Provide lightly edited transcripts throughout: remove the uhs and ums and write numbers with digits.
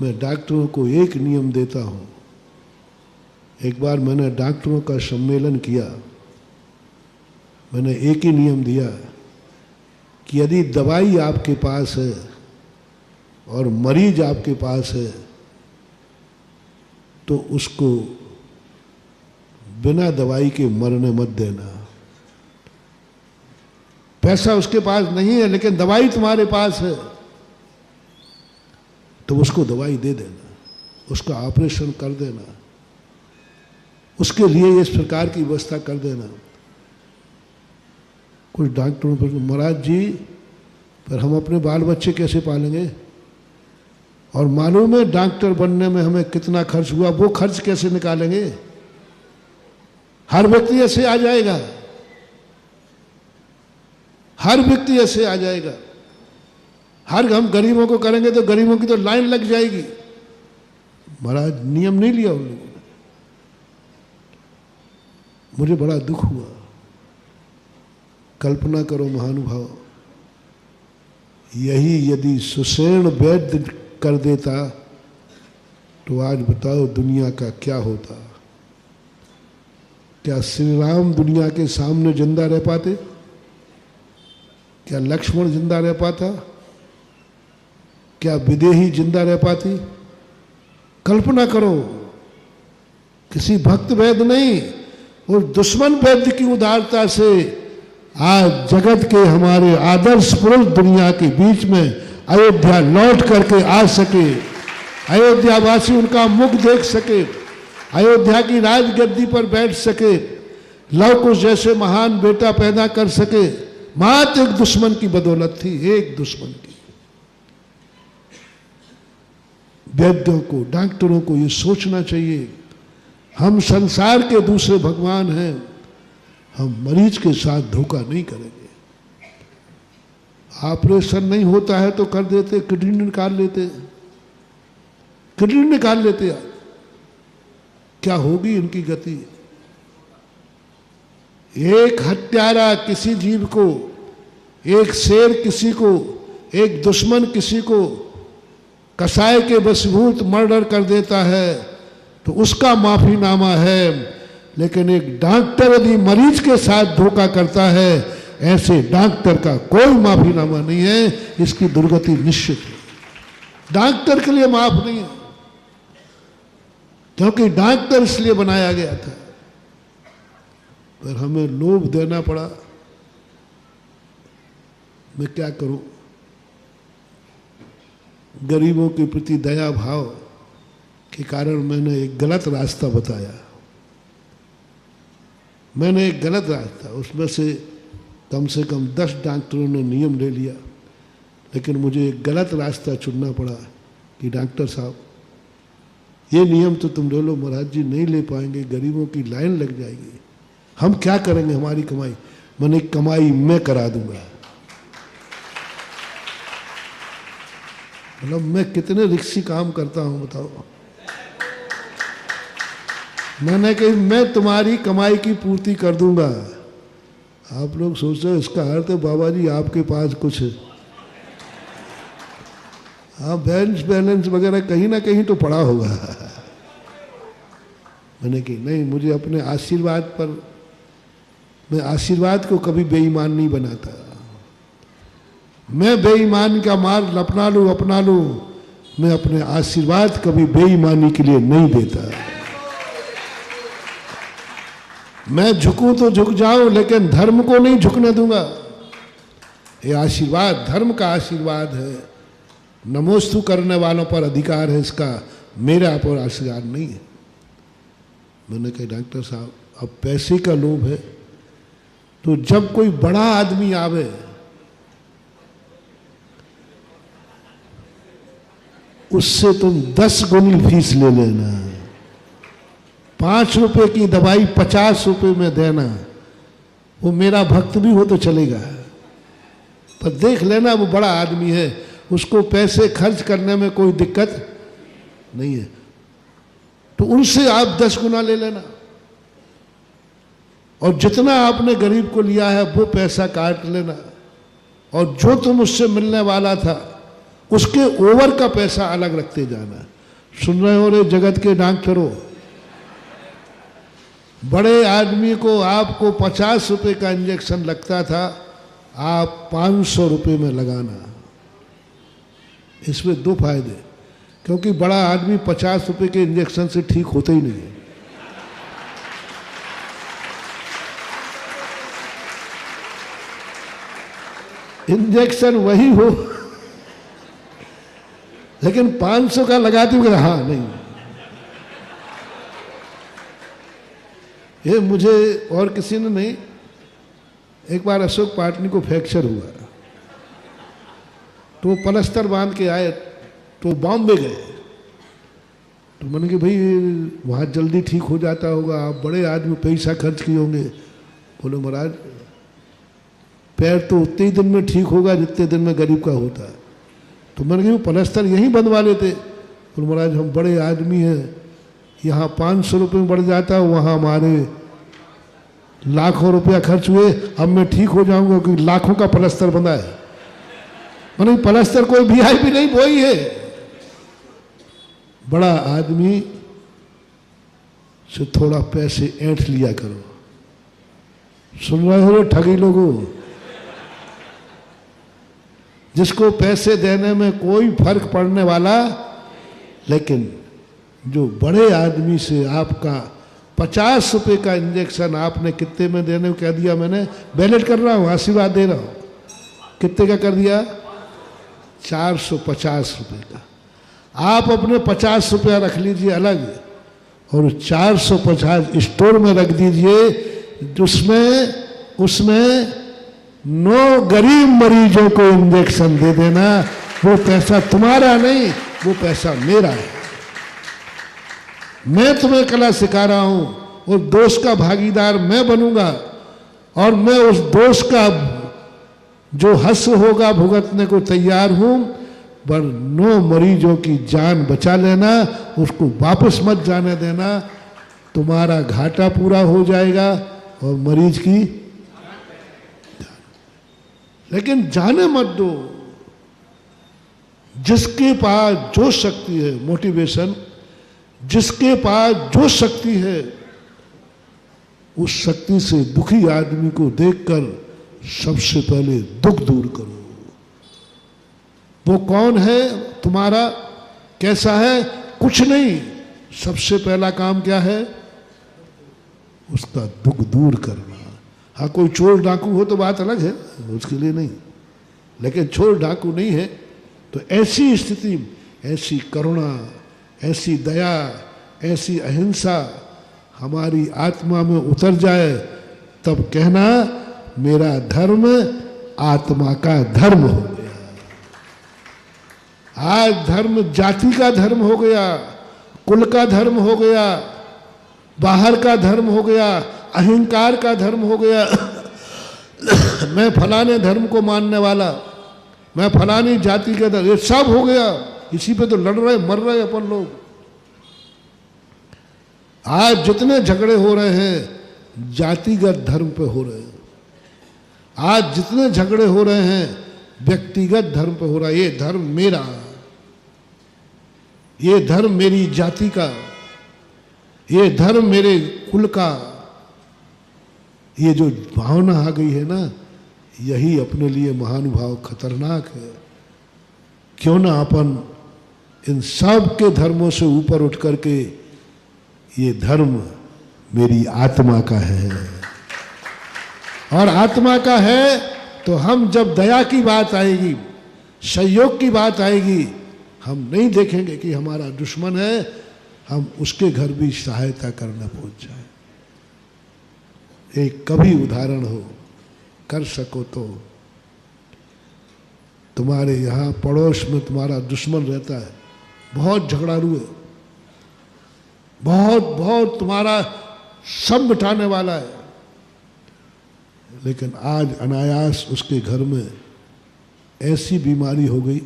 मैं डॉक्टरों को एक नियम देता हूँ। एक बार मैंने डॉक्टरों का सम्मेलन किया, मैंने एक ही नियम दिया कि यदि दवाई आपके पास है और मरीज आपके पास है तो उसको बिना दवाई के मरने मत देना। पैसा उसके पास नहीं है लेकिन दवाई तुम्हारे पास है तो उसको दवाई दे देना, उसका ऑपरेशन कर देना, उसके लिए इस प्रकार की व्यवस्था कर देना। कुछ डॉक्टरों पर, महाराज जी पर हम अपने बाल बच्चे कैसे पालेंगे, और मालूम है डॉक्टर बनने में हमें कितना खर्च हुआ, वो खर्च कैसे निकालेंगे। हर व्यक्ति ऐसे आ जाएगा, हर व्यक्ति ऐसे आ जाएगा। हम गरीबों को करेंगे तो गरीबों की तो लाइन लग जाएगी। महाराज नियम नहीं लिया उन लोगों ने, मुझे बड़ा दुख हुआ। कल्पना करो महानुभाव, यही यदि सुषेण वैद्य कर देता तो आज बताओ दुनिया का क्या होता। क्या श्री राम दुनिया के सामने जिंदा रह पाते? क्या लक्ष्मण जिंदा रह पाता? क्या विदेही जिंदा रह पाती? कल्पना करो, किसी भक्त वैद्य नहीं, उस दुश्मन वैद्य की उदारता से आज जगत के हमारे आदर्श पुरुष दुनिया के बीच में अयोध्या लौट करके आ सके, अयोध्यावासी उनका मुख देख सके, अयोध्या की राजगद्दी पर बैठ सके, लव कुश जैसे महान बेटा पैदा कर सके, मात्र एक दुश्मन की बदौलत थी, एक दुश्मन की। वैद्यों को, डॉक्टरों को ये सोचना चाहिए, हम संसार के दूसरे भगवान हैं, हम मरीज के साथ धोखा नहीं करेंगे। ऑपरेशन नहीं होता है तो कर देते, किडनी निकाल लेते, किडनी निकाल लेते। क्या होगी इनकी गति। एक हत्यारा किसी जीव को, एक शेर किसी को, एक दुश्मन किसी को कसाई के वशीभूत मर्डर कर देता है तो उसका माफीनामा है, लेकिन एक डॉक्टर यदि मरीज के साथ धोखा करता है, ऐसे डॉक्टर का कोई माफीनामा नहीं है, इसकी दुर्गति निश्चित है। डॉक्टर के लिए माफ नहीं है, क्योंकि डॉक्टर इसलिए बनाया गया था, पर हमें लोभ देना पड़ा। मैं क्या करूं, गरीबों के प्रति दया भाव के कारण मैंने एक गलत रास्ता बताया। मैंने एक गलत रास्ता, उसमें से कम 10 डॉक्टरों ने नियम ले लिया, लेकिन मुझे एक गलत रास्ता चुनना पड़ा कि डॉक्टर साहब ये नियम तो तुम ले लो, महाराज जी नहीं ले पाएंगे, गरीबों की लाइन लग जाएगी, हम क्या करेंगे, हमारी कमाई। मैंने कमाई मैं करा दूंगा। मतलब मैं कितने रिक्सी काम करता हूं बताओ। मैंने कही मैं तुम्हारी कमाई की पूर्ति कर दूंगा। आप लोग सोच रहे हो इसका अर्थ है बाबा जी आपके पास कुछ है, हाँ बैलेंस वगैरह कहीं ना कहीं तो पड़ा होगा। मैंने कही नहीं, मुझे अपने आशीर्वाद पर, मैं आशीर्वाद को कभी बेईमान नहीं बनाता। मैं बेईमान का मार्ग अपना लूं, मैं अपने आशीर्वाद कभी बेईमानी के लिए नहीं देता। मैं झुकूं तो झुक जाऊं, लेकिन धर्म को नहीं झुकने दूंगा। ये आशीर्वाद धर्म का आशीर्वाद है, नमोस्तु करने वालों पर अधिकार है इसका, मेरा पर आशीर्वाद नहीं है। मैंने कहा डॉक्टर साहब अब पैसे का लोभ है, तो जब कोई बड़ा आदमी आवे उससे तुम 10 गुनी फीस ले लेना, 5 रुपए की दवाई 50 रुपए में देना। वो मेरा भक्त भी हो तो चलेगा, पर देख लेना वो बड़ा आदमी है, उसको पैसे खर्च करने में कोई दिक्कत नहीं है, तो उनसे आप 10 गुना ले लेना, और जितना आपने गरीब को लिया है वो पैसा काट लेना, और जो तुम उससे मिलने वाला था उसके ओवर का पैसा अलग रखते जाना। सुन रहे हो रे जगत के डॉक्टरों, बड़े आदमी को आपको 50 रुपए का इंजेक्शन लगता था, आप 500 रुपए में लगाना। इसमें दो फायदे, क्योंकि बड़ा आदमी 50 रुपए के इंजेक्शन से ठीक होता ही नहीं है। इंजेक्शन वही हो, लेकिन 500 का लगाती हूँ, हाँ नहीं, ये मुझे और किसी ने नहीं। एक बार अशोक पाटनी को फ्रैक्चर हुआ, तो पलस्तर बांध के आए, तो बॉम्बे गए, तो मैंने कि भाई वहाँ जल्दी ठीक हो जाता होगा, आप बड़े आदमी, पैसा खर्च किए होंगे। बोले महाराज पैर तो उतने ही दिन में ठीक होगा जितने दिन में गरीब का होता है। तो मैंने कहा पलस्तर यहीं बंधवा लेते। बोले महाराज हम बड़े आदमी हैं, यहाँ 500 रुपये में बढ़ जाता है, वहाँ हमारे लाखों रुपया खर्च हुए, अब मैं ठीक हो जाऊंगा क्योंकि लाखों का पलस्तर बंधा है। मैंने पलस्तर कोई वीआईपी नहीं, वही है बड़ा आदमी से थोड़ा पैसे ऐंठ लिया करो। सुन रहे हो ठगी लोगों, जिसको पैसे देने में कोई फर्क पड़ने वाला, लेकिन जो बड़े आदमी से आपका 50 रुपए का इंजेक्शन आपने कितने में देने को कह दिया, मैंने बैलेट कर रहा हूँ, आशीर्वाद दे रहा हूँ, कितने का कर दिया? 450 रुपए का। आप अपने 50 रुपया रख लीजिए अलग, और 450 स्टोर में रख दीजिए, उसमें 9 गरीब मरीजों को इंजेक्शन दे देना। वो पैसा तुम्हारा नहीं, वो पैसा मेरा है। मैं तुम्हें कला सिखा रहा हूं, उस दोष का भागीदार मैं बनूंगा, और मैं उस दोष का जो हश्र होगा भुगतने को तैयार हूं। पर 9 मरीजों की जान बचा लेना, उसको वापस मत जाने देना, तुम्हारा घाटा पूरा हो जाएगा और मरीज की, लेकिन जाने मत दो। जिसके पास जो शक्ति है, मोटिवेशन, जिसके पास जो शक्ति है, उस शक्ति से दुखी आदमी को देखकर सबसे पहले दुख दूर करो। वो कौन है तुम्हारा, कैसा है? कुछ नहीं, सबसे पहला काम क्या है? उसका दुख दूर करना। हाँ कोई चोर डाकू हो तो बात अलग है, उसके लिए नहीं, लेकिन चोर डाकू नहीं है तो ऐसी स्थिति, ऐसी करुणा, ऐसी दया, ऐसी अहिंसा हमारी आत्मा में उतर जाए, तब कहना मेरा धर्म आत्मा का धर्म हो गया। आज धर्म जाति का धर्म हो गया, कुल का धर्म हो गया, बाहर का धर्म हो गया, अहंकार का धर्म हो गया। मैं फलाने धर्म को मानने वाला, मैं फलानी जाति का धर्म, ये सब हो गया। इसी पे तो लड़ रहे, मर रहे अपन लोग। आज जितने झगड़े हो रहे हैं जातिगत धर्म पे हो रहे हैं। आज जितने झगड़े हो रहे हैं व्यक्तिगत धर्म पे हो रहा है। ये धर्म मेरा, ये धर्म मेरी जाति का, ये धर्म मेरे कुल का। ये जो भावना आ गई है ना, यही अपने लिए महानुभाव खतरनाक है। क्यों ना अपन इन सब के धर्मों से ऊपर उठ करके, ये धर्म मेरी आत्मा का है, और आत्मा का है तो हम जब दया की बात आएगी, सहयोग की बात आएगी, हम नहीं देखेंगे कि हमारा दुश्मन है, हम उसके घर भी सहायता करने पहुंच जाए। एक कभी उदाहरण हो, कर सको तो तुम्हारे यहाँ पड़ोस में तुम्हारा दुश्मन रहता है, बहुत झगड़ालू है, बहुत बहुत तुम्हारा सब मिटाने वाला है, लेकिन आज अनायास उसके घर में ऐसी बीमारी हो गई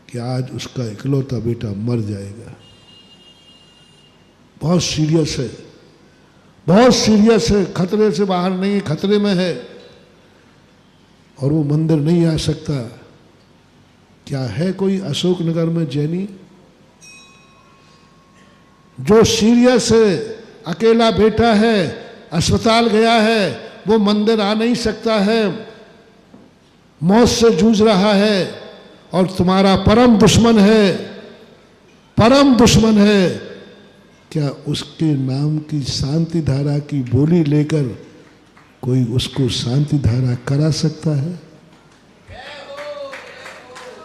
कि आज उसका इकलौता बेटा मर जाएगा। बहुत सीरियस है, बहुत सीरियस है, खतरे से बाहर नहीं, खतरे में है, और वो मंदिर नहीं आ सकता। क्या है कोई अशोकनगर में जैनी? जो सीरियस है, अकेला बैठा है, अस्पताल गया है, वो मंदिर आ नहीं सकता है, मौत से जूझ रहा है, और तुम्हारा परम दुश्मन है, परम दुश्मन है, क्या उसके नाम की शांति धारा की बोली लेकर कोई उसको शांति धारा करा सकता है?